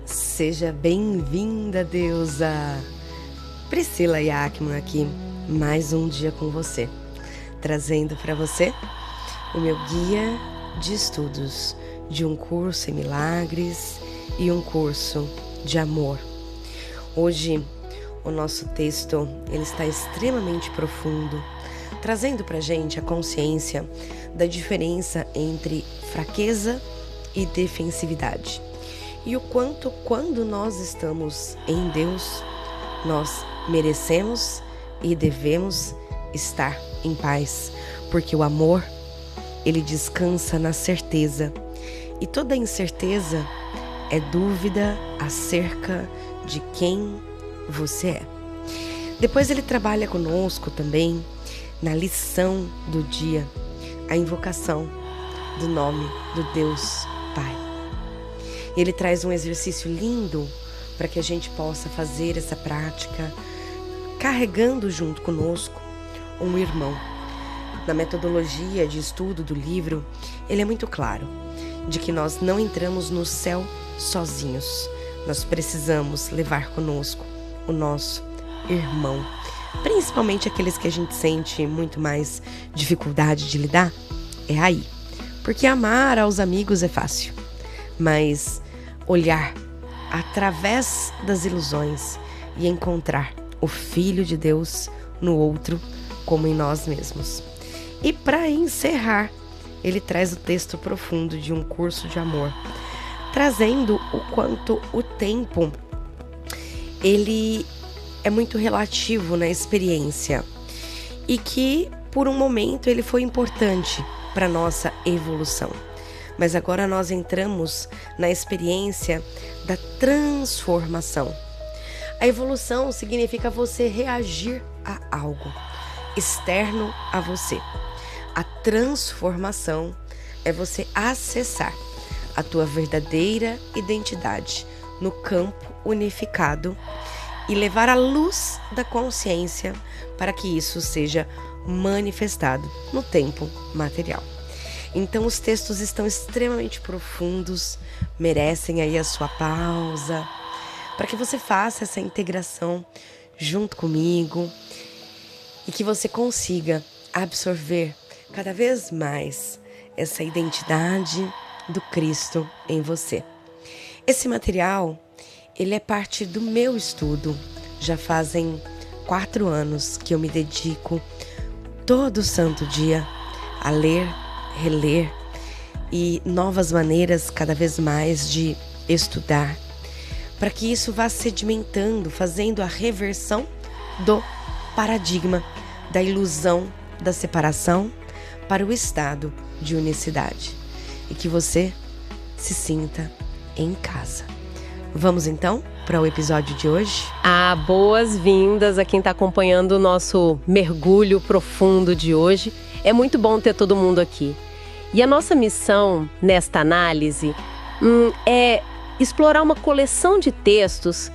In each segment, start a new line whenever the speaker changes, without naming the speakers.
Seja bem-vinda, deusa! Priscila Yakman aqui, mais um dia com você, trazendo para você o meu guia de estudos de um curso em milagres e um curso de amor. Hoje, o nosso texto ele está extremamente profundo, trazendo para a gente a consciência da diferença entre fraqueza e defensividade. E o quanto, quando nós estamos em Deus, nós merecemos e devemos estar em paz, porque o amor, ele descansa na certeza, e toda incerteza é dúvida acerca de quem você é. Depois ele trabalha conosco também na lição do dia, a invocação do nome do Deus Pai. Ele traz um exercício lindo para que a gente possa fazer essa prática, carregando junto conosco um irmão. Na metodologia de estudo do livro, ele é muito claro de que nós não entramos no céu sozinhos. Nós precisamos levar conosco o nosso irmão, principalmente aqueles que a gente sente muito mais dificuldade de lidar. É aí, porque amar aos amigos é fácil, mas olhar através das ilusões e encontrar o Filho de Deus no outro como em nós mesmos. E para encerrar, ele traz o texto profundo de um curso de amor, trazendo o quanto o tempo ele é muito relativo na experiência e que por um momento ele foi importante para nossa evolução. Mas agora nós entramos na experiência da transformação. A evolução significa você reagir a algo externo a você. A transformação é você acessar a tua verdadeira identidade no campo unificado e levar a luz da consciência para que isso seja manifestado no tempo material. Então os textos estão extremamente profundos, merecem aí a sua pausa, para que você faça essa integração junto comigo e que você consiga absorver cada vez mais essa identidade do Cristo em você. Esse material, ele é parte do meu estudo. Já fazem 4 anos que eu me dedico todo santo dia a ler, reler e novas maneiras cada vez mais de estudar, para que isso vá sedimentando, fazendo a reversão do paradigma da ilusão da separação para o estado de unicidade e que você se sinta em casa. Vamos então para o episódio de hoje?
Boas-vindas a quem está acompanhando o nosso mergulho profundo de hoje. É muito bom ter todo mundo aqui. E a nossa missão nesta análise é explorar uma coleção de textos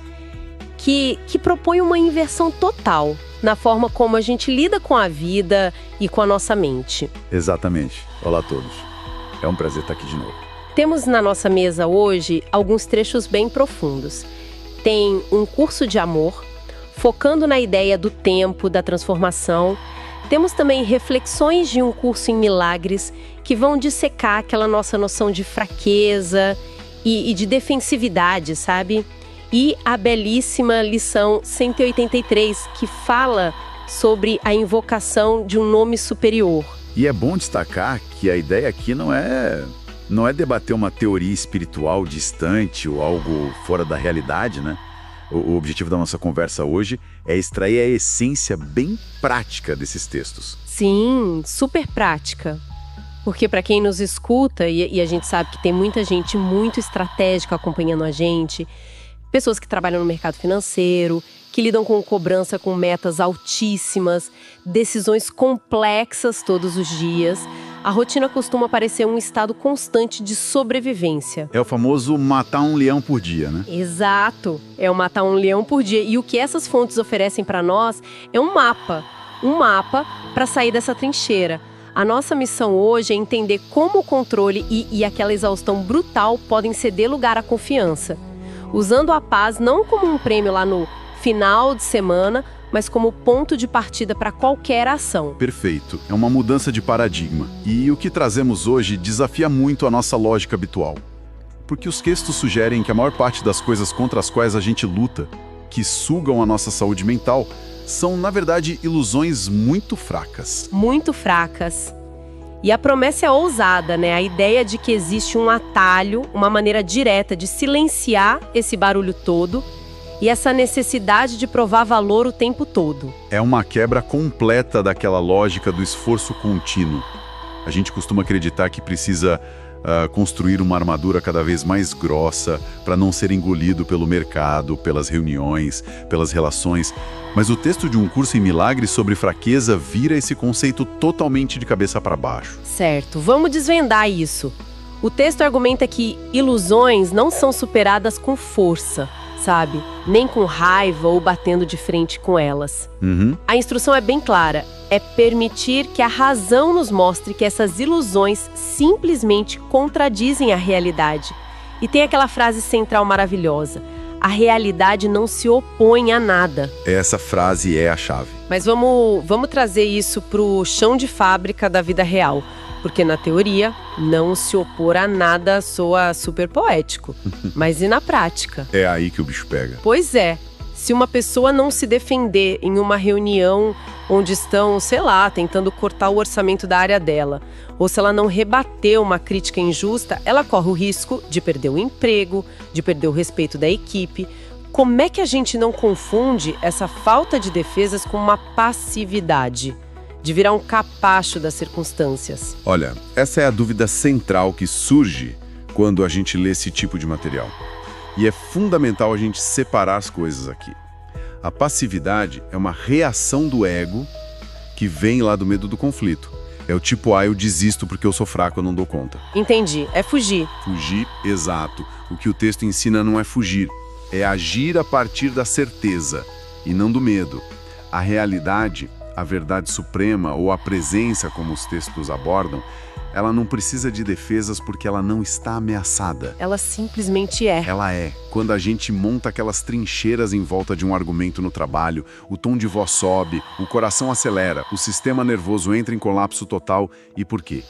que propõe uma inversão total na forma como a gente lida com a vida e com a nossa mente.
Exatamente. Olá a todos. É um prazer estar aqui de novo.
Temos na nossa mesa hoje alguns trechos bem profundos. Tem um curso de amor, focando na ideia do tempo, da transformação. Temos também reflexões de um curso em milagres, que vão dissecar aquela nossa noção de fraqueza e de defensividade, sabe? E a belíssima lição 183, que fala sobre a invocação de um nome superior.
E é bom destacar que a ideia aqui não é Não é debater uma teoria espiritual distante ou algo fora da realidade, né? O objetivo da nossa conversa hoje é extrair a essência bem prática desses textos.
Sim, super prática. Porque para quem nos escuta, e a gente sabe que tem muita gente muito estratégica acompanhando a gente, pessoas que trabalham no mercado financeiro, que lidam com cobrança com metas altíssimas, decisões complexas todos os dias, a rotina costuma parecer um estado constante de sobrevivência.
É o famoso matar um leão por dia, né?
Exato, é o matar um leão por dia. E o que essas fontes oferecem para nós é um mapa para sair dessa trincheira. A nossa missão hoje é entender como o controle e aquela exaustão brutal podem ceder lugar à confiança, usando a paz não como um prêmio lá no final de semana, mas como ponto de partida para qualquer ação.
Perfeito. É uma mudança de paradigma. E o que trazemos hoje desafia muito a nossa lógica habitual. Porque os textos sugerem que a maior parte das coisas contra as quais a gente luta, que sugam a nossa saúde mental, são, na verdade, ilusões muito fracas.
Muito fracas. E a promessa é ousada, né? A ideia de que existe um atalho, uma maneira direta de silenciar esse barulho todo e essa necessidade de provar valor o tempo todo.
É uma quebra completa daquela lógica do esforço contínuo. A gente costuma acreditar que precisa construir uma armadura cada vez mais grossa para não ser engolido pelo mercado, pelas reuniões, pelas relações. Mas o texto de Um Curso em Milagres sobre Fraqueza vira esse conceito totalmente de cabeça para baixo.
Certo, vamos desvendar isso. O texto argumenta que ilusões não são superadas com força, sabe? Nem com raiva ou batendo de frente com elas. A instrução é bem clara. É permitir que a razão nos mostre que essas ilusões simplesmente contradizem a realidade. E tem aquela frase central maravilhosa: a realidade não se opõe a nada.
Essa frase é a chave.
Mas vamos trazer isso pro chão de fábrica da vida real. Porque na teoria, não se opor a nada soa super poético. Mas e na prática?
É aí que o bicho pega.
Pois é. Se uma pessoa não se defender em uma reunião onde estão, sei lá, tentando cortar o orçamento da área dela, ou se ela não rebater uma crítica injusta, ela corre o risco de perder o emprego, de perder o respeito da equipe. Como é que a gente não confunde essa falta de defesas com uma passividade? De virar um capacho das circunstâncias?
Olha, essa é a dúvida central que surge quando a gente lê esse tipo de material. E é fundamental a gente separar as coisas aqui. A passividade é uma reação do ego que vem lá do medo do conflito. É o tipo, eu desisto porque eu sou fraco, eu não dou conta.
Entendi, é fugir.
Fugir, exato. O que o texto ensina não é fugir, é agir a partir da certeza e não do medo. A realidade, a verdade suprema ou a presença, como os textos abordam, ela não precisa de defesas porque ela não está ameaçada.
Ela simplesmente é.
Ela é. Quando a gente monta aquelas trincheiras em volta de um argumento no trabalho, o tom de voz sobe, o coração acelera, o sistema nervoso entra em colapso total. E por quê?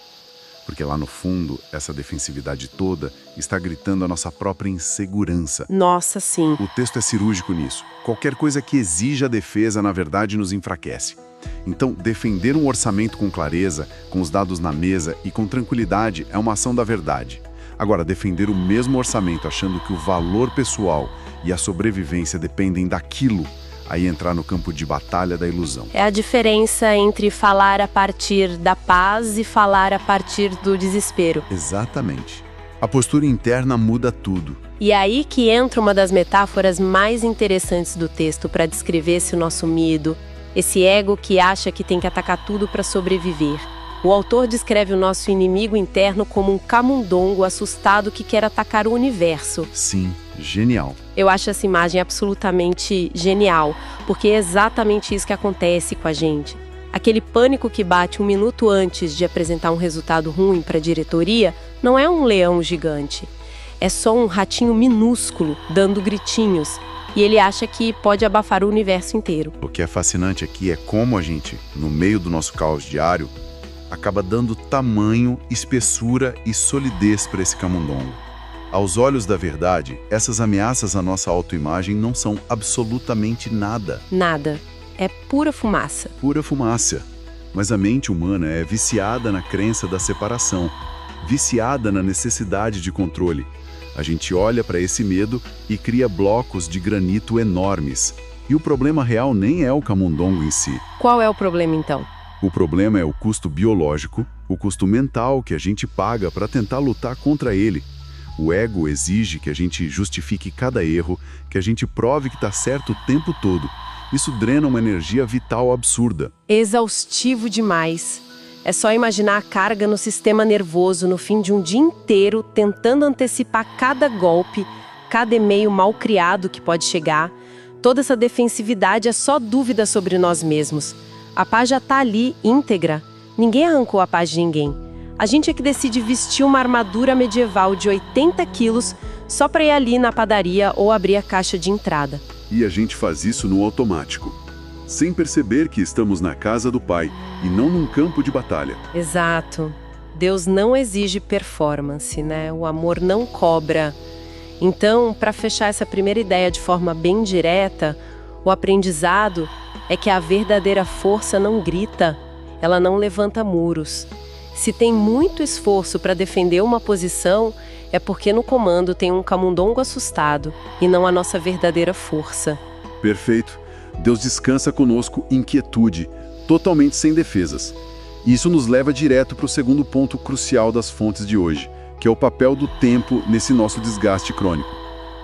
Porque lá no fundo, essa defensividade toda está gritando a nossa própria insegurança.
Nossa, sim.
O texto é cirúrgico nisso. Qualquer coisa que exija defesa, na verdade, nos enfraquece. Então, defender um orçamento com clareza, com os dados na mesa e com tranquilidade é uma ação da verdade. Agora, defender o mesmo orçamento achando que o valor pessoal e a sobrevivência dependem daquilo, aí entrar no campo de batalha da ilusão.
É a diferença entre falar a partir da paz e falar a partir do desespero.
Exatamente. A postura interna muda tudo.
E é aí que entra uma das metáforas mais interessantes do texto para descrever esse nosso medo, esse ego que acha que tem que atacar tudo para sobreviver. O autor descreve o nosso inimigo interno como um camundongo assustado que quer atacar o universo.
Sim, genial.
Eu acho essa imagem absolutamente genial, porque é exatamente isso que acontece com a gente. Aquele pânico que bate um minuto antes de apresentar um resultado ruim para a diretoria não é um leão gigante. É só um ratinho minúsculo dando gritinhos. E ele acha que pode abafar o universo inteiro.
O que é fascinante aqui é como a gente, no meio do nosso caos diário, acaba dando tamanho, espessura e solidez para esse camundongo. Aos olhos da verdade, essas ameaças à nossa autoimagem não são absolutamente nada.
Nada. É pura fumaça.
Pura fumaça. Mas a mente humana é viciada na crença da separação. viciada na necessidade de controle. A gente olha para esse medo e cria blocos de granito enormes. E o problema real nem é o camundongo em si.
Qual é o problema, então?
O problema é o custo biológico, o custo mental que a gente paga para tentar lutar contra ele. O ego exige que a gente justifique cada erro, que a gente prove que está certo o tempo todo. Isso drena uma energia vital absurda.
Exaustivo demais. É só imaginar a carga no sistema nervoso no fim de um dia inteiro, tentando antecipar cada golpe, cada e-mail mal criado que pode chegar. Toda essa defensividade é só dúvida sobre nós mesmos. A paz já está ali, íntegra. Ninguém arrancou a paz de ninguém. A gente é que decide vestir uma armadura medieval de 80 quilos só para ir ali na padaria ou abrir a caixa de entrada.
E a gente faz isso no automático, sem perceber que estamos na casa do Pai e não num campo de batalha.
Exato. Deus não exige performance, né? O amor não cobra. Então, para fechar essa primeira ideia de forma bem direta, o aprendizado é que a verdadeira força não grita, ela não levanta muros. Se tem muito esforço para defender uma posição, é porque no comando tem um camundongo assustado e não a nossa verdadeira força.
Perfeito. Deus descansa conosco em quietude, totalmente sem defesas. Isso nos leva direto para o segundo ponto crucial das fontes de hoje, que é o papel do tempo nesse nosso desgaste crônico.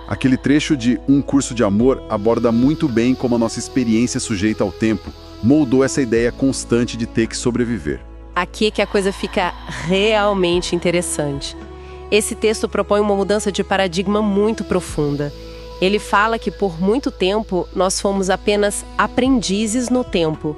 Aquele trecho de Um Curso de Amor aborda muito bem como a nossa experiência sujeita ao tempo moldou essa ideia constante de ter que sobreviver.
Aqui é que a coisa fica realmente interessante. Esse texto propõe uma mudança de paradigma muito profunda. Ele fala que por muito tempo nós fomos apenas aprendizes no tempo,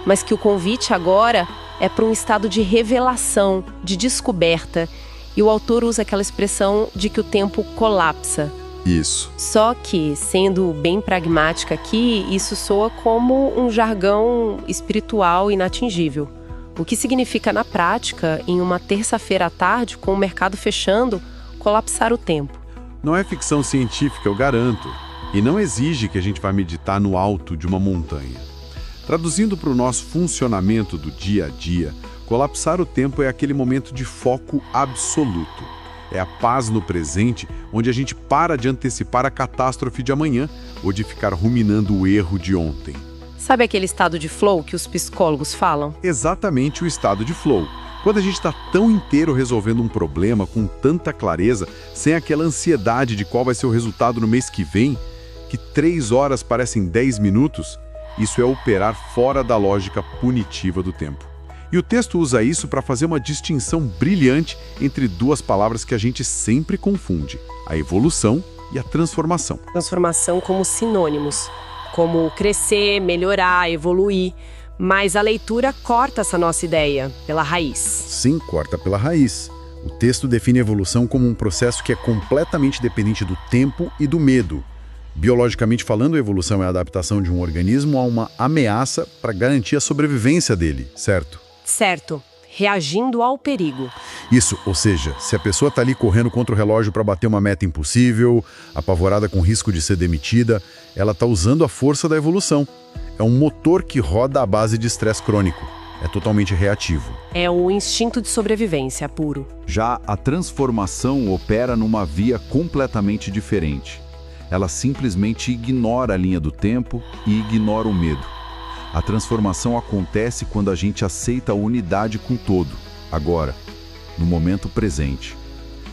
mas que o convite agora é para um estado de revelação, de descoberta. E o autor usa aquela expressão de que o tempo colapsa.
Isso.
Só que, sendo bem pragmática aqui, isso soa como um jargão espiritual inatingível. O que significa, na prática, em uma terça-feira à tarde, com o mercado fechando, colapsar o tempo.
Não é ficção científica, eu garanto. E não exige que a gente vá meditar no alto de uma montanha. Traduzindo para o nosso funcionamento do dia a dia, colapsar o tempo é aquele momento de foco absoluto. É a paz no presente, onde a gente para de antecipar a catástrofe de amanhã ou de ficar ruminando o erro de ontem.
Sabe aquele estado de flow que os psicólogos falam?
Exatamente o estado de flow. Quando a gente está tão inteiro resolvendo um problema com tanta clareza, sem aquela ansiedade de qual vai ser o resultado no mês que vem, que 3 horas parecem 10 minutos, isso é operar fora da lógica punitiva do tempo. E o texto usa isso para fazer uma distinção brilhante entre duas palavras que a gente sempre confunde: a evolução e a transformação.
Transformação como sinônimos, como crescer, melhorar, evoluir. Mas a leitura corta essa nossa ideia pela raiz.
Sim, corta pela raiz. O texto define a evolução como um processo que é completamente dependente do tempo e do medo. Biologicamente falando, a evolução é a adaptação de um organismo a uma ameaça para garantir a sobrevivência dele, certo?
Certo. Reagindo ao perigo.
Isso, ou seja, se a pessoa está ali correndo contra o relógio para bater uma meta impossível, apavorada com risco de ser demitida, ela está usando a força da evolução. É um motor que roda à base de estresse crônico. É totalmente reativo.
É o instinto de sobrevivência puro.
Já a transformação opera numa via completamente diferente. Ela simplesmente ignora a linha do tempo e ignora o medo. A transformação acontece quando a gente aceita a unidade com o todo, agora, no momento presente.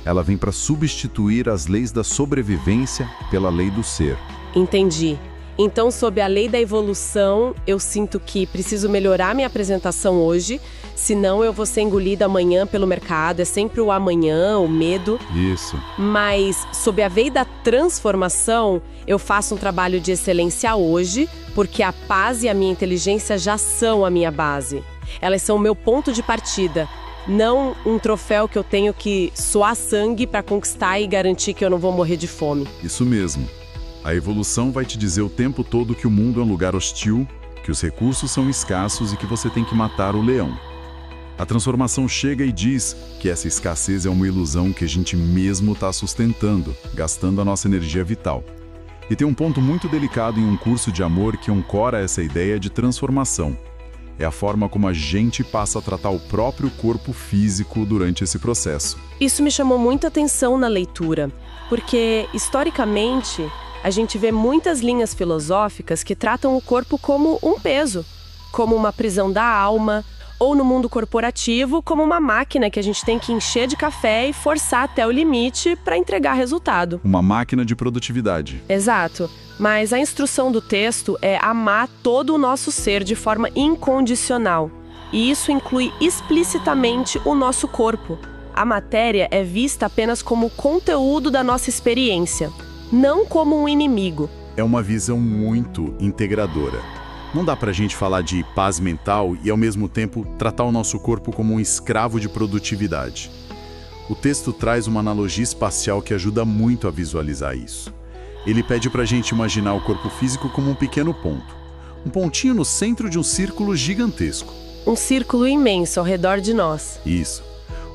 Ela vem para substituir as leis da sobrevivência pela lei do ser.
Entendi. Então, sob a lei da evolução, eu sinto que preciso melhorar minha apresentação hoje, senão eu vou ser engolida amanhã pelo mercado. É sempre o amanhã, o medo.
Isso.
Mas, sob a lei da transformação, eu faço um trabalho de excelência hoje, porque a paz e a minha inteligência já são a minha base. Elas são o meu ponto de partida, não um troféu que eu tenho que suar sangue para conquistar e garantir que eu não vou morrer de fome.
Isso mesmo. A evolução vai te dizer o tempo todo que o mundo é um lugar hostil, que os recursos são escassos e que você tem que matar o leão. A transformação chega e diz que essa escassez é uma ilusão que a gente mesmo está sustentando, gastando a nossa energia vital. E tem um ponto muito delicado em Um Curso de Amor que ancora essa ideia de transformação. É a forma como a gente passa a tratar o próprio corpo físico durante esse processo.
Isso me chamou muita atenção na leitura, porque, historicamente, a gente vê muitas linhas filosóficas que tratam o corpo como um peso, como uma prisão da alma, ou no mundo corporativo, como uma máquina que a gente tem que encher de café e forçar até o limite para entregar resultado.
Uma máquina de produtividade.
Exato. Mas a instrução do texto é amar todo o nosso ser de forma incondicional. E isso inclui explicitamente o nosso corpo. A matéria é vista apenas como conteúdo da nossa experiência, não como um inimigo.
É uma visão muito integradora. Não dá pra gente falar de paz mental e, ao mesmo tempo, tratar o nosso corpo como um escravo de produtividade. O texto traz uma analogia espacial que ajuda muito a visualizar isso. Ele pede pra gente imaginar o corpo físico como um pequeno ponto. Um pontinho no centro de um círculo gigantesco.
Um círculo imenso ao redor de nós.
Isso.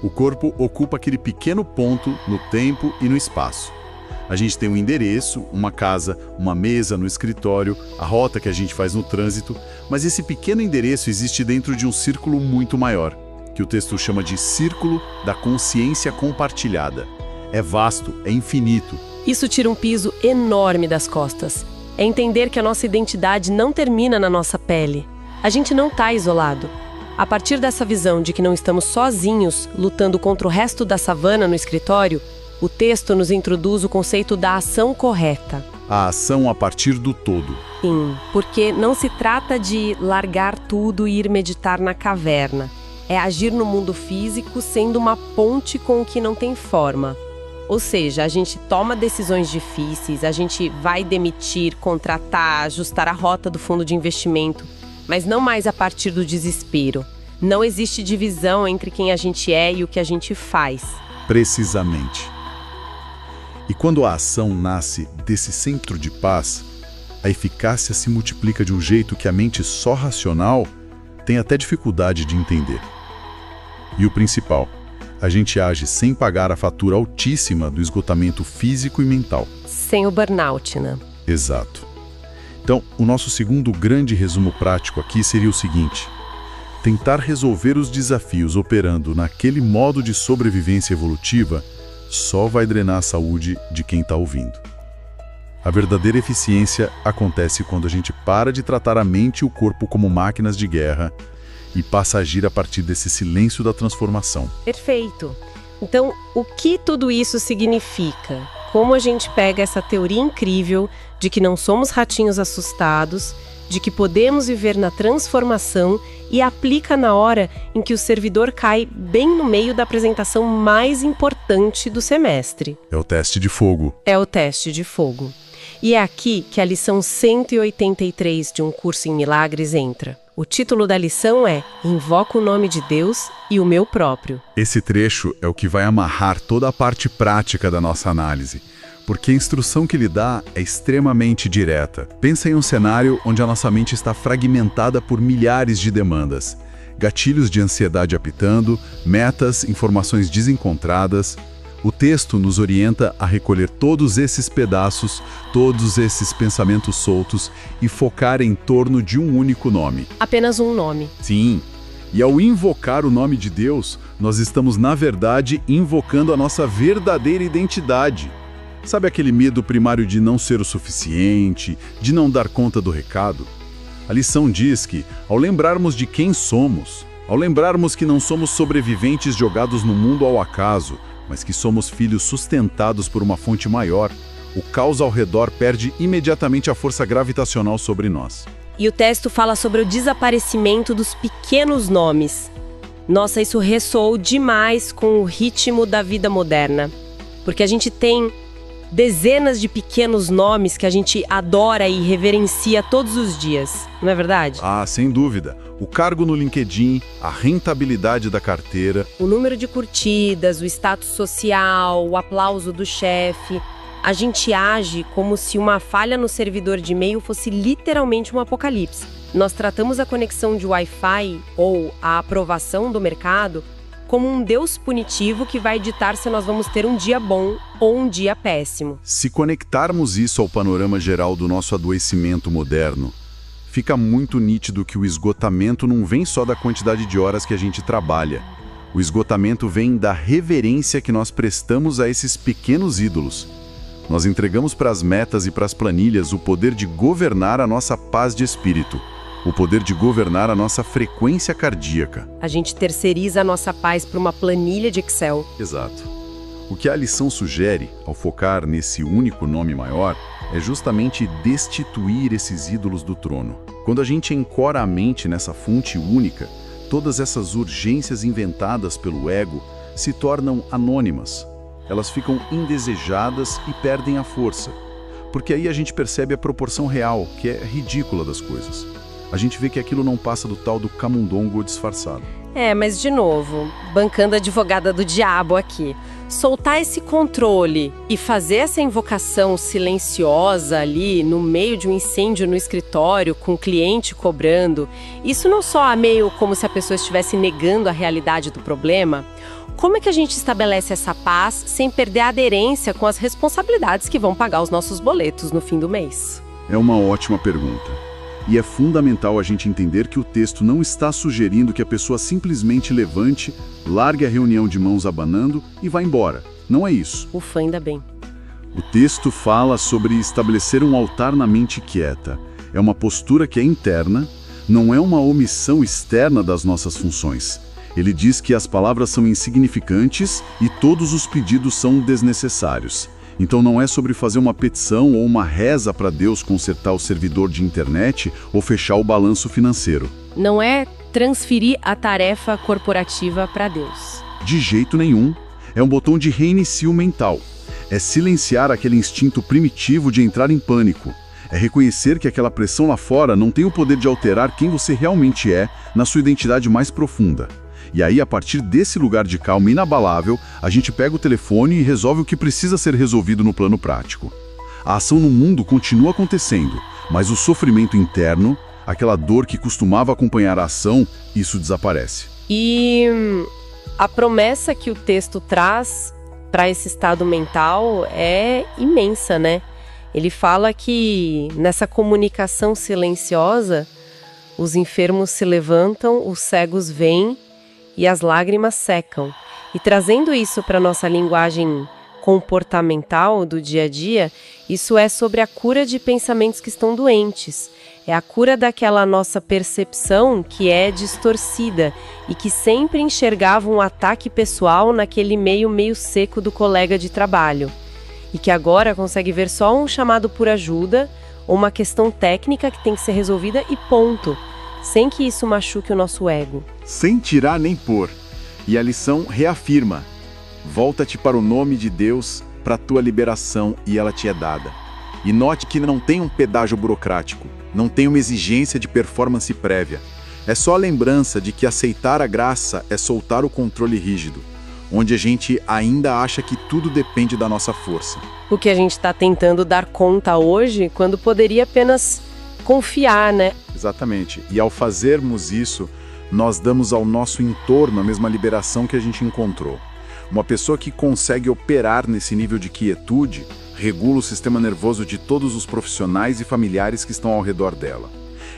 O corpo ocupa aquele pequeno ponto no tempo e no espaço. A gente tem um endereço, uma casa, uma mesa no escritório, a rota que a gente faz no trânsito, mas esse pequeno endereço existe dentro de um círculo muito maior, que o texto chama de Círculo da Consciência Compartilhada. É vasto, é infinito.
Isso tira um peso enorme das costas. É entender que a nossa identidade não termina na nossa pele. A gente não está isolado. A partir dessa visão de que não estamos sozinhos, lutando contra o resto da savana no escritório, o texto nos introduz o conceito da ação correta.
A ação a partir do todo.
Sim, porque não se trata de largar tudo e ir meditar na caverna. É agir no mundo físico sendo uma ponte com o que não tem forma. Ou seja, a gente toma decisões difíceis, a gente vai demitir, contratar, ajustar a rota do fundo de investimento, mas não mais a partir do desespero. Não existe divisão entre quem a gente é e o que a gente faz.
Precisamente. E quando a ação nasce desse centro de paz, a eficácia se multiplica de um jeito que a mente só racional tem até dificuldade de entender. E o principal, a gente age sem pagar a fatura altíssima do esgotamento físico e mental.
Sem o burnout, né?
Exato. Então, o nosso segundo grande resumo prático aqui seria o seguinte: tentar resolver os desafios operando naquele modo de sobrevivência evolutiva só vai drenar a saúde de quem está ouvindo. A verdadeira eficiência acontece quando a gente para de tratar a mente e o corpo como máquinas de guerra e passa a agir a partir desse silêncio da transformação.
Perfeito. Então, o que tudo isso significa? Como a gente pega essa teoria incrível de que não somos ratinhos assustados, de que podemos viver na transformação e aplica na hora em que o servidor cai bem no meio da apresentação mais importante do semestre.
É o teste de fogo.
É o teste de fogo. E é aqui que a lição 183 de um curso em milagres entra. O título da lição é Invoca o nome de Deus e o meu próprio.
Esse trecho é o que vai amarrar toda a parte prática da nossa análise, porque a instrução que ele dá é extremamente direta. Pensa em um cenário onde a nossa mente está fragmentada por milhares de demandas, gatilhos de ansiedade apitando, metas, informações desencontradas. O texto nos orienta a recolher todos esses pedaços, todos esses pensamentos soltos e focar em torno de um único nome.
Apenas um nome.
Sim. E ao invocar o nome de Deus, nós estamos, na verdade, invocando a nossa verdadeira identidade. Sabe aquele medo primário de não ser o suficiente, de não dar conta do recado? A lição diz que, ao lembrarmos de quem somos, ao lembrarmos que não somos sobreviventes jogados no mundo ao acaso, mas que somos filhos sustentados por uma fonte maior, o caos ao redor perde imediatamente a força gravitacional sobre nós.
E o texto fala sobre o desaparecimento dos pequenos nomes. Nossa, isso ressoou demais com o ritmo da vida moderna. Porque a gente tem dezenas de pequenos nomes que a gente adora e reverencia todos os dias, não é verdade?
Ah, sem dúvida. O cargo no LinkedIn, a rentabilidade da carteira,
o número de curtidas, o status social, o aplauso do chefe. A gente age como se uma falha no servidor de e-mail fosse literalmente um apocalipse. Nós tratamos a conexão de Wi-Fi ou a aprovação do mercado como um Deus punitivo que vai ditar se nós vamos ter um dia bom ou um dia péssimo.
Se conectarmos isso ao panorama geral do nosso adoecimento moderno, fica muito nítido que o esgotamento não vem só da quantidade de horas que a gente trabalha. O esgotamento vem da reverência que nós prestamos a esses pequenos ídolos. Nós entregamos para as metas e para as planilhas o poder de governar a nossa paz de espírito, o poder de governar a nossa frequência cardíaca.
A gente terceiriza a nossa paz para uma planilha de Excel.
Exato. O que a lição sugere, ao focar nesse único nome maior, é justamente destituir esses ídolos do trono. Quando a gente encora a mente nessa fonte única, todas essas urgências inventadas pelo ego se tornam anônimas. Elas ficam indesejadas e perdem a força. Porque aí a gente percebe a proporção real, que é ridícula das coisas. A gente vê que aquilo não passa do tal do camundongo disfarçado.
Mas de novo, bancando a advogada do diabo aqui. Soltar esse controle e fazer essa invocação silenciosa ali no meio de um incêndio no escritório, com o cliente cobrando, isso não só é meio como se a pessoa estivesse negando a realidade do problema? Como é que a gente estabelece essa paz sem perder a aderência com as responsabilidades que vão pagar os nossos boletos no fim do mês?
É uma ótima pergunta. E é fundamental a gente entender que o texto não está sugerindo que a pessoa simplesmente levante, largue a reunião de mãos abanando e vá embora. Não é isso.
Ufa, ainda bem.
O texto fala sobre estabelecer um altar na mente quieta. É uma postura que é interna, não é uma omissão externa das nossas funções. Ele diz que as palavras são insignificantes e todos os pedidos são desnecessários. Então não é sobre fazer uma petição ou uma reza para Deus consertar o servidor de internet ou fechar o balanço financeiro.
Não é transferir a tarefa corporativa para Deus.
De jeito nenhum. É um botão de reinicio mental. É silenciar aquele instinto primitivo de entrar em pânico. É reconhecer que aquela pressão lá fora não tem o poder de alterar quem você realmente é na sua identidade mais profunda. E aí, a partir desse lugar de calma inabalável, a gente pega o telefone e resolve o que precisa ser resolvido no plano prático. A ação no mundo continua acontecendo, mas o sofrimento interno, aquela dor que costumava acompanhar a ação, isso desaparece.
E a promessa que o texto traz para esse estado mental é imensa, né? Ele fala que nessa comunicação silenciosa, os enfermos se levantam, os cegos veem, e as lágrimas secam. E trazendo isso para a nossa linguagem comportamental do dia a dia, isso é sobre a cura de pensamentos que estão doentes. É a cura daquela nossa percepção que é distorcida e que sempre enxergava um ataque pessoal naquele meio seco do colega de trabalho. E que agora consegue ver só um chamado por ajuda ou uma questão técnica que tem que ser resolvida e ponto. Sem que isso machuque o nosso ego.
Sem tirar nem pôr. E a lição reafirma: volta-te para o nome de Deus, para a tua liberação, e ela te é dada. E note que não tem um pedágio burocrático, não tem uma exigência de performance prévia. É só a lembrança de que aceitar a graça é soltar o controle rígido, onde a gente ainda acha que tudo depende da nossa força.
O que a gente está tentando dar conta hoje, quando poderia apenas confiar, né?
Exatamente. E ao fazermos isso, nós damos ao nosso entorno a mesma liberação que a gente encontrou. Uma pessoa que consegue operar nesse nível de quietude, regula o sistema nervoso de todos os profissionais e familiares que estão ao redor dela.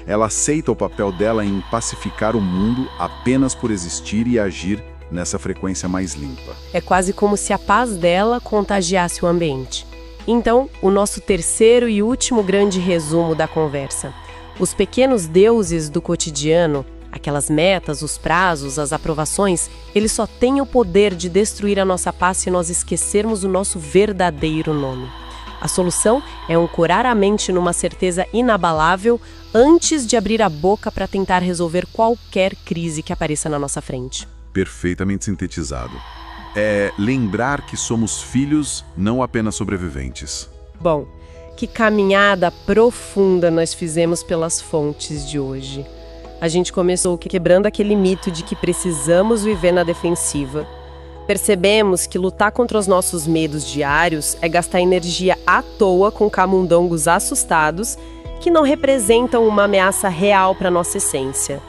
Ela aceita o papel dela em pacificar o mundo apenas por existir e agir nessa frequência mais limpa.
É quase como se a paz dela contagiasse o ambiente. Então, o nosso terceiro e último grande resumo da conversa. Os pequenos deuses do cotidiano, aquelas metas, os prazos, as aprovações, eles só têm o poder de destruir a nossa paz se nós esquecermos o nosso verdadeiro nome. A solução é ancorar a mente numa certeza inabalável antes de abrir a boca para tentar resolver qualquer crise que apareça na nossa frente.
Perfeitamente sintetizado. É lembrar que somos filhos, não apenas sobreviventes.
Bom, que caminhada profunda nós fizemos pelas fontes de hoje. A gente começou quebrando aquele mito de que precisamos viver na defensiva. Percebemos que lutar contra os nossos medos diários é gastar energia à toa com camundongos assustados que não representam uma ameaça real para nossa essência.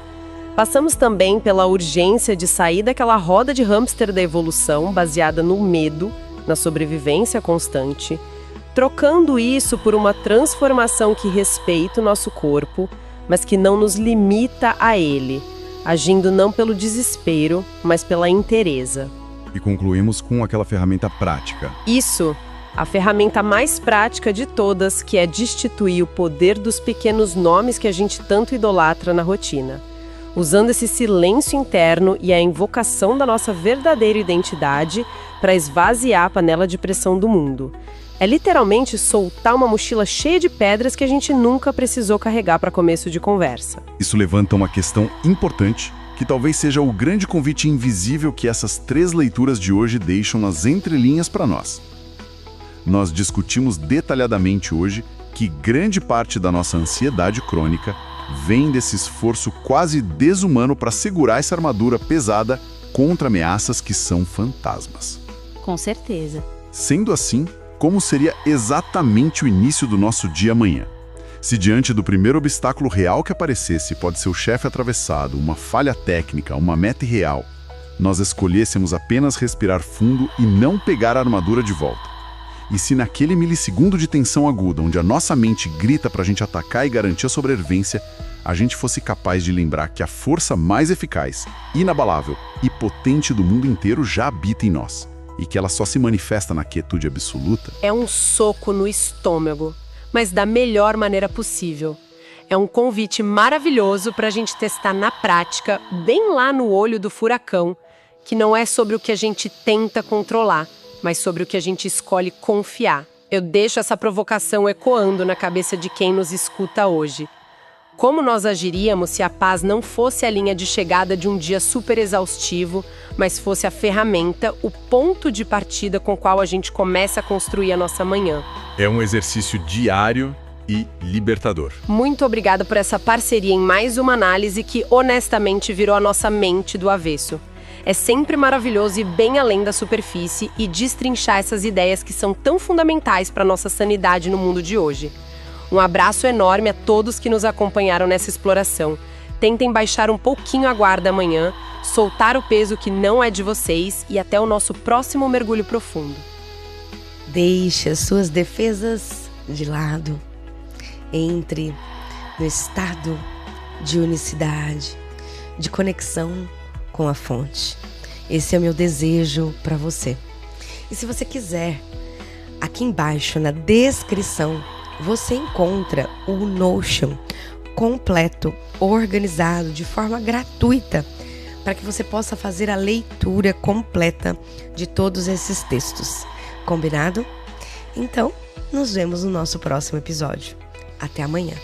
Passamos também pela urgência de sair daquela roda de hamster da evolução baseada no medo, na sobrevivência constante, trocando isso por uma transformação que respeita o nosso corpo, mas que não nos limita a ele, agindo não pelo desespero, mas pela inteireza.
E concluímos com aquela ferramenta prática.
Isso, a ferramenta mais prática de todas, que é destituir o poder dos pequenos nomes que a gente tanto idolatra na rotina. Usando esse silêncio interno e a invocação da nossa verdadeira identidade para esvaziar a panela de pressão do mundo. É literalmente soltar uma mochila cheia de pedras que a gente nunca precisou carregar para começo de conversa.
Isso levanta uma questão importante, que talvez seja o grande convite invisível que essas 3 leituras de hoje deixam nas entrelinhas para nós. Nós discutimos detalhadamente hoje que grande parte da nossa ansiedade crônica vem desse esforço quase desumano para segurar essa armadura pesada contra ameaças que são fantasmas.
Com certeza.
Sendo assim, como seria exatamente o início do nosso dia amanhã? Se diante do primeiro obstáculo real que aparecesse, pode ser o chefe atravessado, uma falha técnica, uma meta irreal, nós escolhêssemos apenas respirar fundo e não pegar a armadura de volta. E se naquele milissegundo de tensão aguda, onde a nossa mente grita para a gente atacar e garantir a sobrevivência, a gente fosse capaz de lembrar que a força mais eficaz, inabalável e potente do mundo inteiro já habita em nós, e que ela só se manifesta na quietude absoluta.
É um soco no estômago, mas da melhor maneira possível. É um convite maravilhoso para a gente testar na prática, bem lá no olho do furacão, que não é sobre o que a gente tenta controlar, mas sobre o que a gente escolhe confiar. Eu deixo essa provocação ecoando na cabeça de quem nos escuta hoje. Como nós agiríamos se a paz não fosse a linha de chegada de um dia super exaustivo, mas fosse a ferramenta, o ponto de partida com o qual a gente começa a construir a nossa manhã?
É um exercício diário e libertador.
Muito obrigada por essa parceria em mais uma análise que honestamente virou a nossa mente do avesso. É sempre maravilhoso ir bem além da superfície e destrinchar essas ideias que são tão fundamentais para a nossa sanidade no mundo de hoje. Um abraço enorme a todos que nos acompanharam nessa exploração. Tentem baixar um pouquinho a guarda amanhã, soltar o peso que não é de vocês e até o nosso próximo mergulho profundo.
Deixe as suas defesas de lado. Entre no estado de unicidade, de conexão com a fonte. Esse é o meu desejo para você. E se você quiser, aqui embaixo na descrição, você encontra o Notion completo, organizado, de forma gratuita, para que você possa fazer a leitura completa de todos esses textos. Combinado? Então, nos vemos no nosso próximo episódio. Até amanhã.